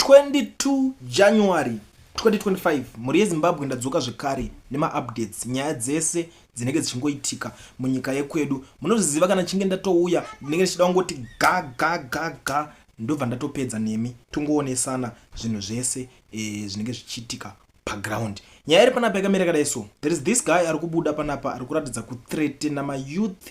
22 January 2025 muri yeZimbabwe ndadzoka zvekare nema-updates nyaya dzese dzinenge dzichingoitika munyika yekwedu. Munozviziva kana chinge ndatouya ndinenge ndichida kungoti ga ndobva ndatopedza nemi tongoonesana zvinhu zvese zvinenge zvichiitika paground. Nyaya iri panapa yakamira kadai so. There is this guy ari kubuda panapa ari kuratidza kuthreatena ma-youth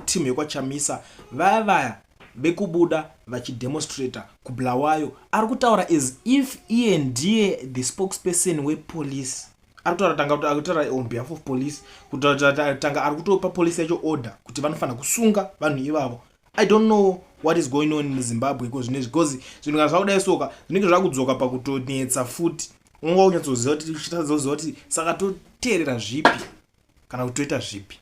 team yokwaChamisa vaya vekubuda vachidemonstrata kuBulawayo. Ari kutaura as if iye ndiye the spokesperson wepolice. Ari kutaura on behalf of police, kutaura ari kutopa police yacho order kuti vanofanira kusunga vanhu ivavo. I don't know what is going on in Zimbabwe because zvinhu zvakudai soka zvinenge zvakudzoka pakutonetsa futi. Unga unyatsoziva kuti uchitazoziva kuti saka toteerera zvipi kana kutoita zvipi.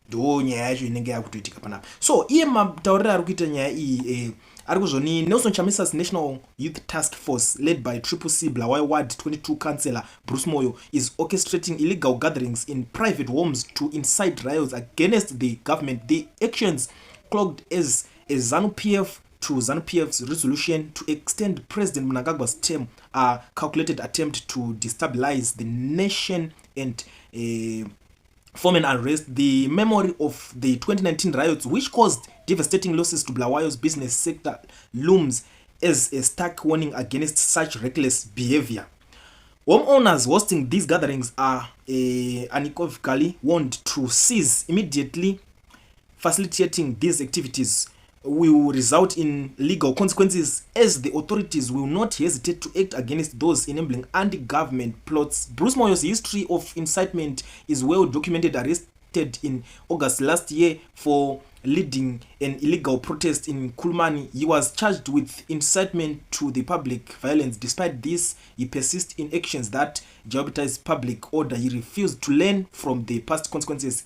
Ndo nyaya yacho inenge yakutoitika panapa. So iye matauriro ari kuita nyaya iyi ari kuzvoni Nelson Chamisa's National Youth Task Force led by CCC Bulawayo Ward 22 Councillor Bruce Moyo is orchestrating illegal gatherings in private homes to incite riots against the government. The actions clogged as a ZANU-PF to ZANU-PF's resolution to extend President Mnangagwa's term, a calculated attempt to destabilize the nation and form an unrest. The memory of the 2019 riots, which caused devastating losses to Bulawayo's business sector, looms as a stark warning against such reckless behavior. Homeowners hosting these gatherings are unequivocally warned to cease immediately. Facilitating these activities will result in legal consequences as the authorities will not hesitate to act against those enabling anti-government plots. Bruce Moyo's history of incitement is well documented. Arrested in August last year for leading an illegal protest in Kulmani, he was charged with incitement to the public violence. Despite this, he persists in actions that jeopardize public order. He refused to learn from the past consequences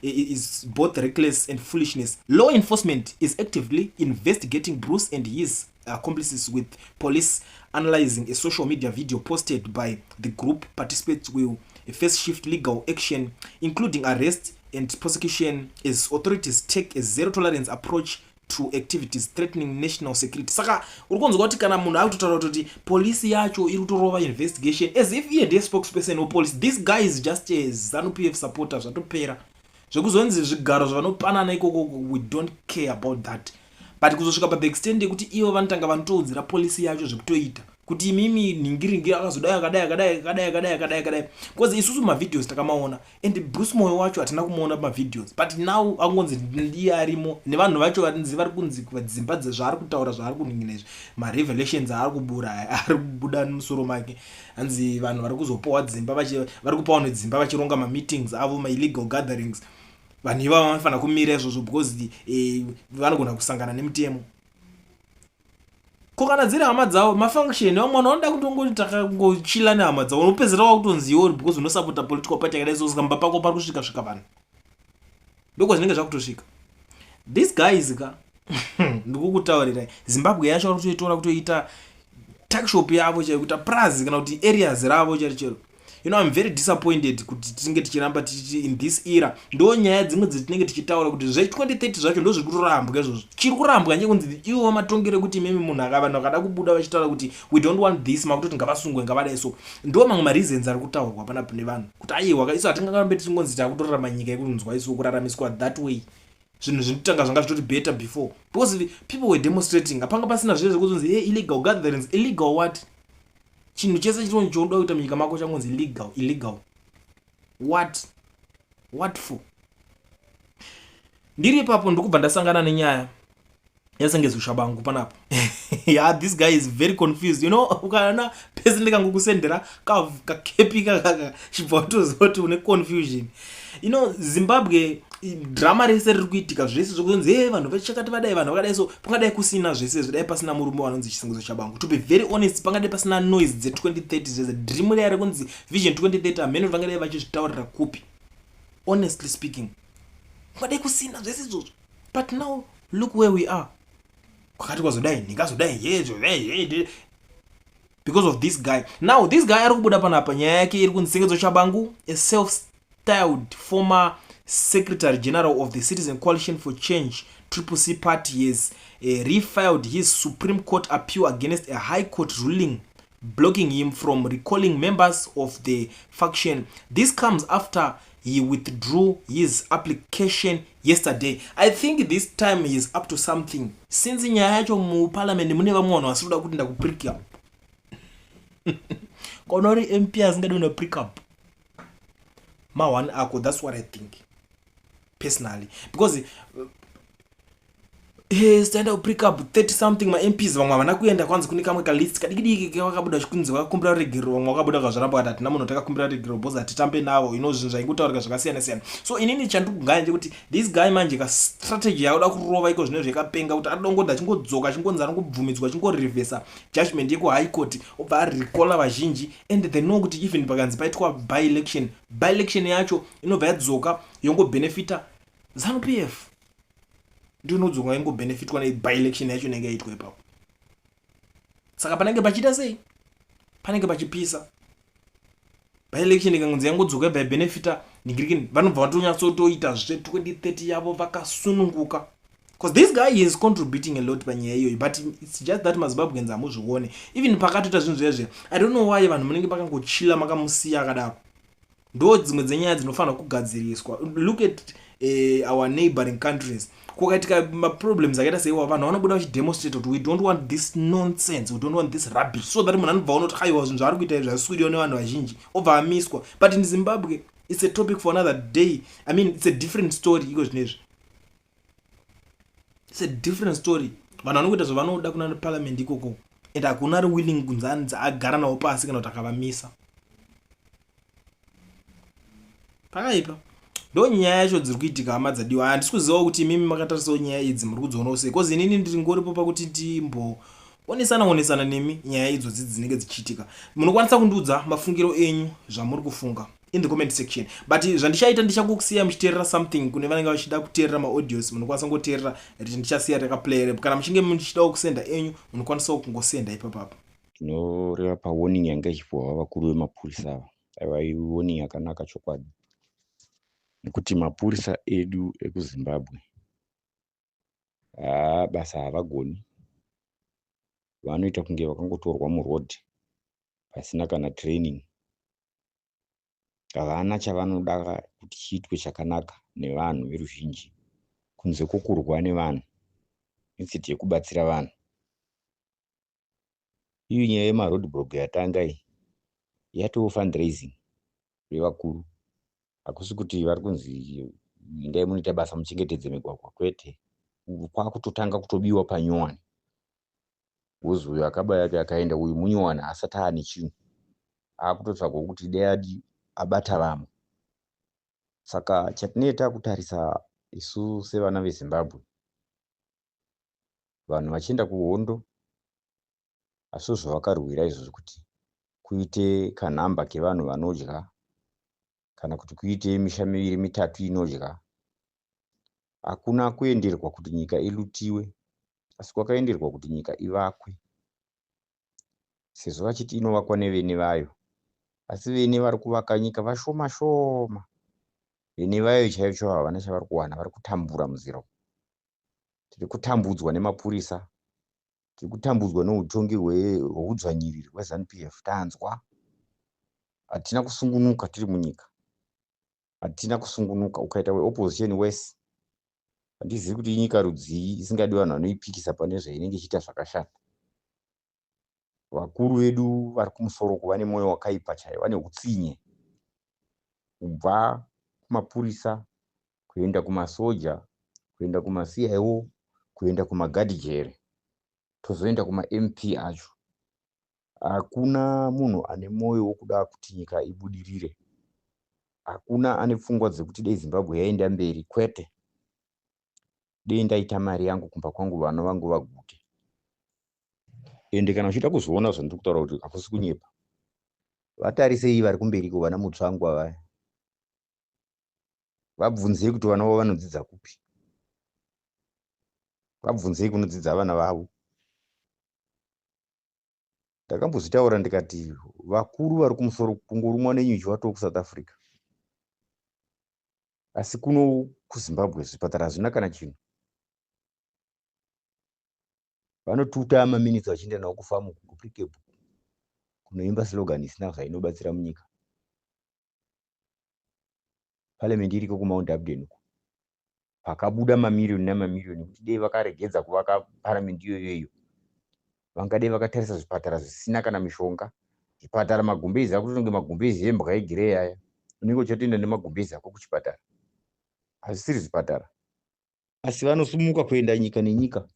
is both reckless and foolishness. Law enforcement is actively investigating Bruce and his accomplices, with police analyzing a social media video posted by the group. Participants will first shift legal action, including arrest and prosecution, as authorities take a zero tolerance approach to activities threatening national security. Saka urikonzwa kuti kana munhu akutotaura kuti police yacho iri kutorova investigation as if iye ndiye spokesperson wepolice. This guy is just a ZANU-PF supporter zvatopera. Zvekuzonzi zvigaro zvavanopanana ikoko, we don't care about that. But kuzosvika pa the extent yekuti ivo vanotanga vanotoudzira polisi yacho zvekutoita kuti imimi ningiringi akazodai akadai because isusu mavideos takamaona and Bruce Moyo wacho hatina kumuona pamavideos, but now akungonzi ndiye arimo nevanhu vacho varinzi vari kunzi kudzimba zvaari kutaura zvaari kuningina izvi ma-revelations aari kubuda musoro make. Hanzi vanhu vari kuzopowa dzimba vari kupawa nedzimba vachironga ma-meetings avo, ma-illegal gatherings. Vanhu ivavo vanofanira kumira izvozvo because vanogona kusangana nemutemo. Ko kana dziri hama dzavo mafunction vamwana vanoda kutongoti takangochila nehama dzavo unopedzera wakutonziwo because unosapota political party yakadai so skamba pako pari kusvika vanhu ndoko zvinenge zvakutosvika. This guys ka ndikukutaurirai Zimbabwe yacho vari kutoitora kutoita tuckshop yavo chaikuita prazi kana kuti areas ravo chero. You know, I'm very disappointed kuti tinenge tichiramba tichi in this era. Ndo nyaya dzimwe dzetinenge tichitaura kuti zve2030 zvacho ndo zviri kurambwa izvozvo. Chiri kurambwa nje kunzi iwo matongere kuti mimi munhu vanhu vakada kubuda vachitaura kuti we don't want this, makutoti ngavasungwe ngavadai so. Ndo mamwe ma-reasons ari kutaurwa panapa nevanhu kuti aiwa isu hatingangambe tichingonzi takutorarama nyika yekunzwa isu kuraramiswa that way. Zvinhu zvinotanga zvanga zvitoti better before because people were demonstrating. Hapanga pasina zvese zvekuzonzi illegal gatherings. Illegal what? Chinhu chese chinoda kuita munyika mako changonzi illegal. What for? Ndiri papo ndokubva ndasangana nenyaya yaSengezwe Shabangu panapa. Yeah, this guy is very confused. You know, ukana pesi ndikangokusendera kakepi chibva kutoziva kuti une confusion. You know, Zimbabwe drama rese riri kuitika zvese zvokunzi vanhu vachakati vadai vanhu vakadai so pangadai kusina zvese zvidai pasina murume wanonzi Sengezwe Shabangu. To be very honest, pangadai pasina noise dze2030 zvese dream rare kunzi vision 2030 amene vangadai vachizvitaurira kupi. Honestly speaking, pangadai kusina zvese izvozvo. But now look where we are. Kwakati kwazodai nikazodai yezo because of this guy. Now this guy ari kubuda panapa nyaya yake iri kunzi Sengezwe Shabangu, a self-styled former Secretary General of the Citizen Coalition for Change Triple C Party has refiled his Supreme Court appeal against a High Court ruling blocking him from recalling members of the faction. This comes after he withdrew his application yesterday. I think this time he is up to something. Since nyaya yacho mu parliament mune vamwe vanhu vasikuda kuti ndakuprick up. Kana uri MP asingadi una prick up. Ma one ako, that's what I think personally, because stand up prick up 30 something ma MPs vamwe vana kuenda kwanzi kune kamwe ka list kadiki vakabuda chikunzi vakakumbira regero vamwe vakabuda kazvaramba kuti hatina munhu takakumbira regero because hatitambe navo zvinhu zvaingotaurika zvakasiyana siyana. So inini chandikuganya kuti this guy manje ka strategy yakuda kurova iko zvinhu zvakapenga kuti adongoda chingodzoka chingonzi anongobvumidzwa chingorevesa judgment yeko high court obva arikola vazhinji and they know kuti even pakanzi paitwa by election yacho inobva yadzoka yongobenefita ZANU-PF ndinodzoka ingobenefitwa by election yacho inenge yaitwa ipapo. Saka panenge pachita sei? Panenge pachipisa. By election ikangonzi yangodzoka by benefita ningirikini vanobva vatonyatsotoita zve 2030 yavo vakasununguka. Because this guy is contributing a lot panyaya iyoyi, but it's just that maZimbabweans amuzvione. Even pakatoita zvinhu zvezve, I don't know why vanhu munenge pakangochila makamusiya akadaro. Ndo dzimwe dzenyaya dzinofanira kugadziriswa. Look at our neighboring countries. Kwakaitika maproblems akaita seiwa vanhu vanobuda vachidemonstrate kuti we don't want this nonsense, we don't want this rubbish, so that munhu anobva unoti haiwa zvinhu zvaari kuita izvi zvaswiriwa nevanhu vazhinji obva amiswa. But in Zimbabwe it's a topic for another day. I mean it's a different story iko zvinezvi. It's a different story. Vanhu vanokuita zvavanoda kuna parliament ikoko and hakuna ari willing kunzi agara nawo pasi kana kuti akavamisa. Pakaipa ndo nyaya yacho dziri kuitika hama dzadiwa. Handisi kuziva kuti imimi makatarisawo nyaya idzi muri kudzionawo sei, because inini ndingoripo pakuti timboonesana nemi nyaya idzodzi dzinenge dzichiitika. Munokwanisa kundiudza mafungiro enyu zvamuri kufunga in the comment section, but zvandichaita ndichakusiya muchiteerera something kune vanenge vachida kuteerera maaudios. Munokwanisa kungoteerera ndichasiya rakaplay, kana muchinge muchida kusenda enyu munokwanisa kungosenda ipapo. Tinoreva pawarning yanga ichipiwa vakuru vemapurisa ava. Aiwa warning yakanaka chokwadi, nekuti mapurisa edu ekuZimbabwe basa havagoni. Vanoita kunge vakangotorwa murodhi pasina kana training. Havana chavanoda kuti chiitwe chakanaka nevanhu veruzhinji kunze kwokurwa nevanhu instead yekubatsira vanhu. Iyo nyaya yemaroadblock yatanga iyi yatoo fundraising yevakuru. Hakusi kuti vari kunzi indai munoita basa muchengetedze migwagwa, kwete. Kwakutotanga kutobiwa panyowani. Uzi uyu akabaya yake akaenda, uyu munyowani asati aane chinhu. Akutotsvagwa kuti dai abata vamwe. Saka chatinenge takutarisa isu sevana veZimbabwe, vanhu vachienda kuhondo, asi zvavakarwira izvozvo kuti kuite kanhamba kevanhu vanodya kana kuti kuite misha miviri mitatu inodya. Hakuna kuenderwa kuti nyika ilutiwe, asi kwakaenderwa kuti nyika ivakwe. Sezvo vachiti inovakwa nevene vayo, asi vene vari kuvaka nyika vashoma shoma. Vene vayo chaivo havana chavari kuwana, vari kutambura muzira umu. Tiri kutambudzwa nemapurisa, tiri kutambudzwa neutongi hweudzvanyiriri hweZANU-PF. Tanzwa, hatina kusungunuka tiri munyika, hatina kusungunuka. Ukaita weopposition wese, handizivi kuti inyika rudzii isingadi vanhu vanoipikisa pane zvainenge ichiita zvakashata. Vakuru vedu vari kumusoro kuva nemwoyo wakaipa chaiwo, vane utsinye, kubva kumapurisa kuenda kumasoja, kuenda kumaCIO, kuenda kumagadhijere, tozoenda kumaMP acho. Hakuna munhu ane mwoyo wokuda kuti nyika ibudirire. Hakuna ane pfungwa dzekuti dei Zimbabwe yaenda mberi, kwete. Dei ndaita mari yangu kumba kwangu vana vangu vaguke. Ende kana uchida kuzoona zvandiri kutaura kuti hakusi kunyepa, vatarisei vari kumberiko vana mutsvangu avaya. Vabvunzei kuti vana vavo vanodzidza kupi. Vabvunzei kunodzidza vana vavo. Ndakambozvitaura ndikati vakuru vari kumusoro kungorumwa nenyuchi watoo kuSouth Africa. Asi kuno kuZimbabwe zvipatara hazvina kana chinhu. vanotuta maminitsi vachienda nawo kufamu kupikepo kunoimba slogan isina zvainobatsira munyika. Parliament iriko kuMount Upton uko pakabuda mamiriyoni namamiriyoni kuti dei vakaregedza kuvaka parliament iyoyo vangadei vakatarisa zvipatara zvisina kana mishonga. Zvipatara magumbezi akutonge magumbezi embwa egireyi aya, unenge uchatoenda nemagumbezi ako kuchipatara, hazvisiri zvipatara. Asi vanosumuka kuenda nyika nenyika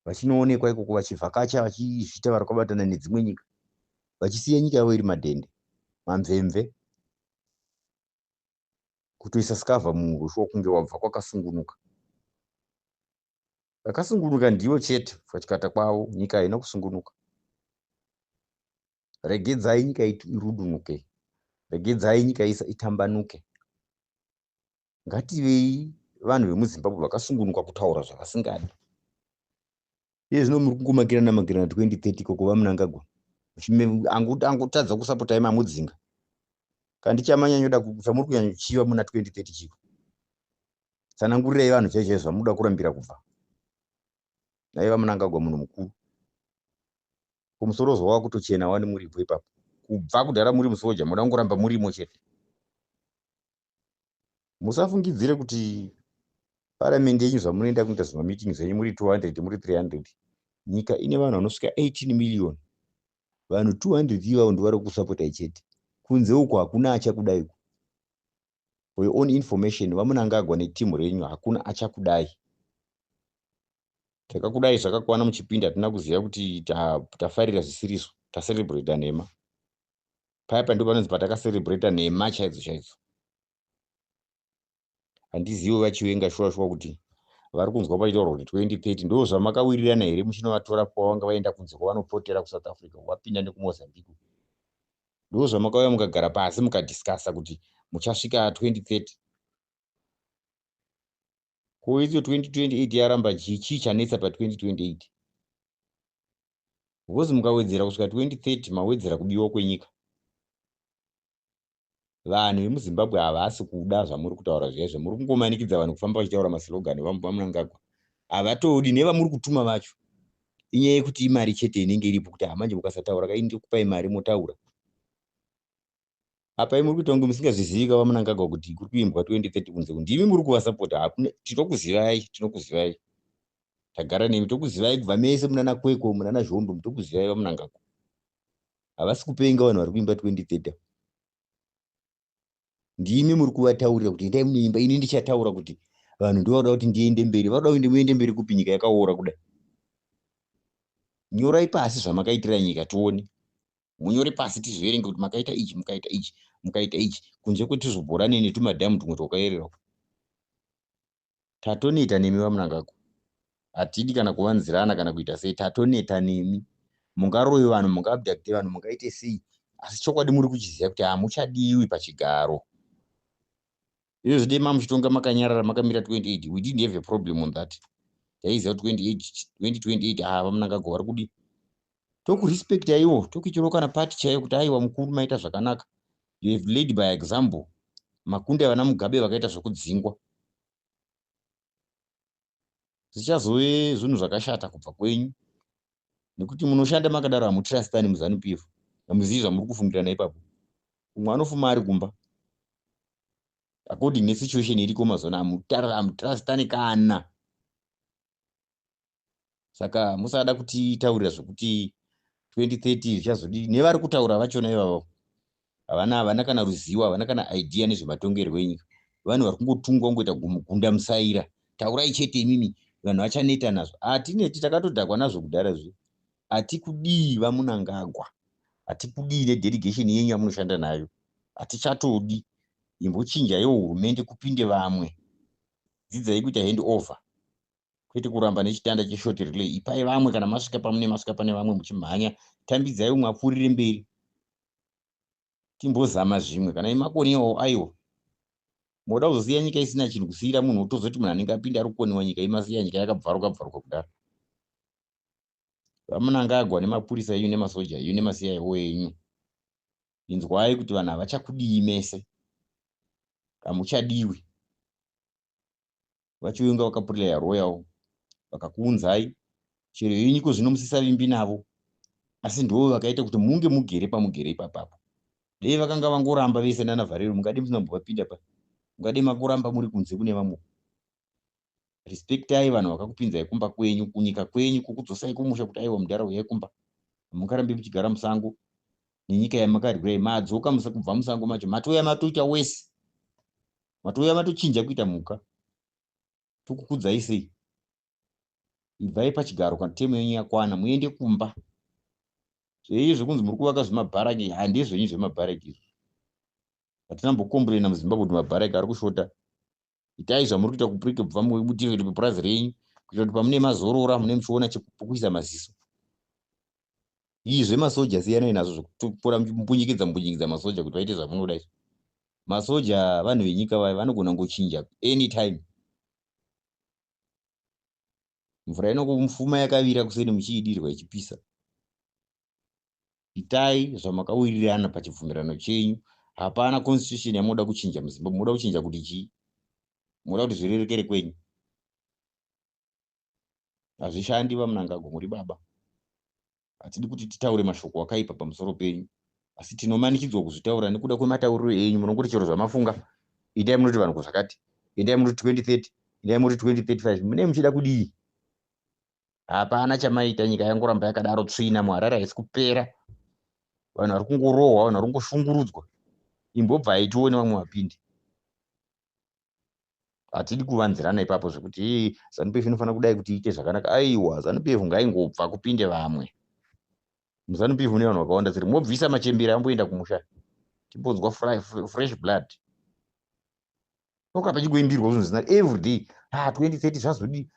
vachinoonekwa ikoko, vachivhakacha, vachizvita vari kubatana nedzimwe nyika, vachisiya nyika yavo iri madhende, mamvemve, kutoisa skavha mumhuro shuwa kunge wabva kwakasungunuka. Vakasungunuka ndivo chete pachikata kwavo, nyika haina kusungunuka. Regedzai nyika irudunuke, regedzai nyika itambanuke. Ngativei vanhu vemuZimbabwe vakasungunuka kutaura zvavasingadi. Iye zvino muri kungomakirana 2030 koko vaMnangagwa angotadza kusapotai mamudzinga. Kandi chamanyanyoda chamuri kunyanyochiva muna 2030 chivo. Tsanangurirai vanhu chaizvo zvamunoda kurambira kubva. Naiva Mnangagwa munhu mukuru. Kumusoro zvawava kutochena wani muripo ipapo. Kubva kudhara muri musoja munoda kungoramba murimo chete. Musafungidzire kuti parliament yenyu zvamunoenda kuita zvimameeting zvenyu muri 200 muri 300. Nyika ine vanhu vanosvika 18 million. Vanhu 200 ivavo ndivari kusapotai chete. Kunze uko hakuna achakudai. For your own information, vaMnangagwa netimu renyu hakuna achakudai. Takakudai zvakakwana muchipinda, hatina kuziva kuti tafarira zvisiriso, tacerebrata nhema. Paya ndipo panonzi patakacerebrata nhema chaidzo chaidzo. Handizivi vachivenga shuwa kuti vari kunzwa pachitaurwa kuti 2030 ndo zvamakawirirana here muchinovatora kwavanga vaenda kunze kwavanopotera kuSouth Africa, wapinda nekuMozambique. Ndo zvamakauya mukagara pasi mukadhiskasa kuti muchasvika 2030. Ko idzo 2028 yaramba chii chanetsa pa2028? Because mukawedzera kusvika 2030 mawedzera kubiwa kwenyika. Vanhu vemuZimbabwe havasi kuda zvamuri kutaura zviya zvamuri kungomanikidza vanhu kufamba vachitaura maslogani vaMnangagwa. Havatodi nevamuri kutuma vacho. Inyaya yekuti imari chete inenge iripo kuti manje mukasataura ndikupai mari motaura. Apa muri kuita kunge musingazvizivi vaMnangagwa kuti kuri kuimbwa 2030 kunze. Ndimi muri kuvasapota. Tinokuzivai. Tagara nemi tokuzivai kubva mese munana Kwekwe, munana Zhombo, tokuzivai vaMnangagwa. Havasi kupenga vanhu vari kuimba 2030. Ndimi muri kuvataurira kuti endai munoimba, ini ndichataura kuti vanhu ndovanoda kuti ndiende mberi. Vanoda kuti muende mberi kupi nyika yakaora kudai. Nyorai pasi zvamakaitira nyika tuone. Munyore pasi tizverenge kuti makaita ichi, mukaita ichi, mukaita ichi. Kunze kwetizobhorane netumadhamu tumwe twakaerera. Tatoneta nemi vaMnangagwa. Hatidi kana kuvanzirana kana kuita sei, tatoneta nemi. Mungarove vanhu, mungaabducte vanhu, mungaite sei. Asi chokwadi muri kuchiziva kuti hamuchadiwi pachigaro. Izvo dema muchitonga makanyarara makamira 28. We didn't have a problem on that. Taiziva kuti 2028 vaMnangagwa vari kudi. Tokurespecta iwo, tokuitirawo kana pati chaiyo kuti aiwa mukuru maita zvakanaka. You have led by example. Makunde vana Mugabe vakaita zvokudzingwa. Zvichazove zvinhu zvakashata kubva kwenyu. Nekuti munoshanda makadaro hamutrastani muZANU-PF. Hamuzivi zvamuri kufungirana ipapo. Umwe anofuma ari kumba. According nesituation iriko mazuva hamutrastani kana. Saka musada kutitaurira zvokuti 2030 zvichazodii. Nevari kutaura vachona ivavo havana kana ruzivo, havana kana idea nezvematongerwo enyika. Vanhu vari kungotungwa kungoita gunda musaira. Taurai chete imimi, vanhu vachaneta nazvo. Hatineti, takatodhakwa nazvo kudhara zvo. Hatikudii vaMnangagwa. Hatikudii nedelegation yenyu yamunoshanda nayo. Hatichatodi. Imbochinjaiwo hurumende kupinde vamwe. Dzidzai kuita hand over. Kwete kuramba nechitanda cheshort relay. Ipai vamwe kana masvika pane vamwe muchimhanya. Tambidzai umwe apfuurire mberi. Timbozama zvimwe kana imakoniwo aiwo. Moda kuzosiya nyika isina chinhu, kusiyira munhu otozoti munhu anenge apinda ari kukoniwa nyika imasiya nyika yakabvaruka kudaro. vaMnangagwa nemapurisa enyu nemasoja enyu nemasiyaiwo enyu. Inzwai kuti vanhu havachakudii mese. Hamuchadiwi. Vachiunga vakapurira royal vakakuunzai chero yenyiko zvinomusisavimbi navo, asi ndivo vakaita kuti munge mugere pamugere ipapapo. Dei vakanga vangoramba vese nana Vharero, mungade musingambovapinda pa, mungade makuramba muri kunze kune vamwe. Respektai vanhu vakakupinzai kumba kwenyu, kunyika kwenyu, kukudzosai kumusha kuti aiwa mudhara yekumba. Mukarambe muchigara musango nenyika yamakaryira, madzoka kubva musango macho, matoya matoita wese, matoya matochinja kuita mhuka. Tokukudzai sei? Ibvai pachigaro kana temu yenyu yakwana, muende kumba. Zveiyi zvekunzi muri kuvaka zvimabharaki, handizvo zvenyu zvemabharaki izvo. Hatina mbokomburena muZimbabwe kuti mabharaki ari kushota. Itai zvamuri kuita kupurike kubva mudhivhidi pepurazi renyu, kuitira kuti pamune mazorora mune muchiona chekuisa maziso. Iyi zvemasoja siyanai nazvo zvokupora mumbunyikidza masoja kuti vaite zvamunoda izvo. Masoja vanhu venyika vayo vanogona ngochinja anytime. Mvura inongomufuma yakavira kuseni muchiidirwa ichipisa. Itai zvamakawirirana pachibvumirano chenyu. Hapana constitution yamunoda kuchinja muZimbabwe. Munoda kuchinja kuti chii? Munoda kuti zvirerekere kwenyu? Hazvishandi vaMnangagwa, muri baba. Hatidi kuti titaure mashoko akaipa pamusoro penyu, asi tinomanikidzwa kuzvitaura nekuda kwematauriro enyu. Munongoti chero zvamafunga, itai munoti vanhu zvakati, endai munoti 2030, endai munoti 2035, mune muchida kudii? Hapana chamaita, nyika yangoramba yakadaro tsvina, muHarare haisi kupera. Vanhu vari kungorohwa, vanhu vari kungoshungurudzwa. Imbobvai tione vamwe vapindi. Hatidi kuvanzirana ipapo zvekuti ZANU-PF inofanira kudai kuti iite zvakanaka. Aiwa, ZANU-PF ngaingobva kupinde vamwe. MuZANU-PF mune vanhu vakawanda dziri, mobvisa machembera amboenda kumusha. Timbonzwa fresh blood. Toka pachigwembirwa zvinhu zvinari everyday. 2030 zvazodii?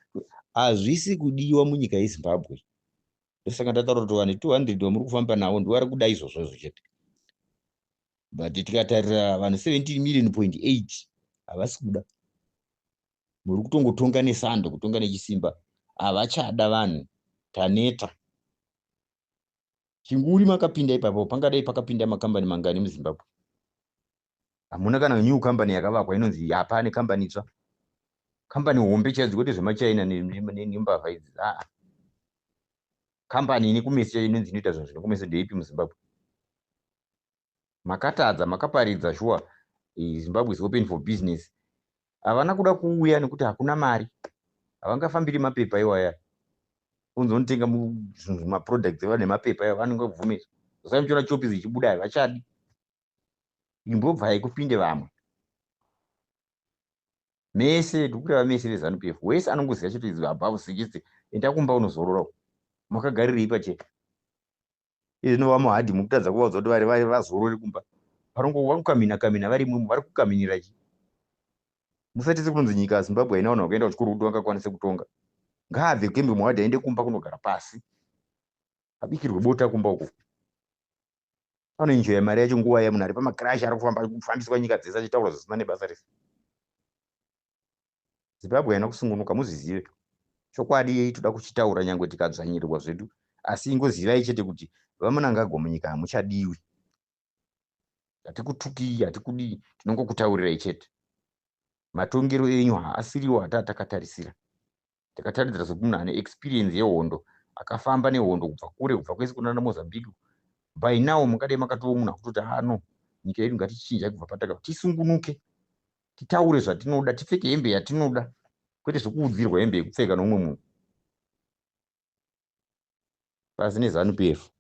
Hazvisi kudiwa munyika yeZimbabwe. Ndosaka ndataura kuti vanhu 200 vamuri kufamba navo ndivo vari kuda izvozvo chete. But tikatarira vanhu 17.8 million havasi kuda. Muri kutongotonga nesando, kutonga nechisimba. Havachada vanhu. Taneta. Chinguri makapinda ipapo, pangadai pakapinda makambani mangani muZimbabwe. Hamuna kana new company yakavakwa inonzi hapane company itsva. Company hombe chaidzo kwete zvemaChina nembavha idzi. Company ine kumesa inonzi inoita zvinhu zvinokumesa ndeipi muZimbabwe? Makatadza, makaparidza shuwa. Zimbabwe is open for business. Havana kuda kuuya nekuti hakuna mari. Havangafambiri mapepa iwaya. Unzonotenga maproducts evanhu nemapepa aya vanenge bvumisa. Zosai muchiona chopi zichibuda havachadi. Imbobvai kupinde vamwe. Mese tikureva mese veZANU-PF. Wese anongoziva chete above 60. Enda kumba unozorora. Makagarirei pacheka. Izvi nova muhadhi mukutadza kuvaudza kuti vari vazorore kumba. Vakukamina vari imwe vari kukaminira chi? Musatise kunzi nyika yaZimbabwe haina vanhu vakaenda kuchikoro kuti vangakwanise kutonga. Ngaabve kembe muhadhi aende kumba kunogara pasi. Abikirwe bota kumba uko. Anoenjoya mari yacho nguva yamunhu ari pamacrash ari kufambiswa nyika dzese achitaura zvisina nebasa rese. Zimbabwe haina kusungunuka, muzvizive. Chokwadi toda kuchitaura nyangwe tikadzvanyirirwa zvedu, asi ingozivai chete kuti vaMnangagwa munyika hamuchadiwi. Hatikutuki, hatikudii, tinongokutaurirai chete. Matongero enyu haasiriwo hatakatarisira. Takatarisira sokuti munhu ane experience yehondo, akafamba nehondo kubva kure, kubva kwese kuna Mozambique. By now mungadai makatoo munhu akutoti no, nyika yedu ngatichinja kubva pataka, tisungunuke, titaure zvatinoda, tipfeke hembe yatinoda, kwete zvokuudzirwa hembe yekupfeka nomumwe munhu. Pasi neZANU-PF.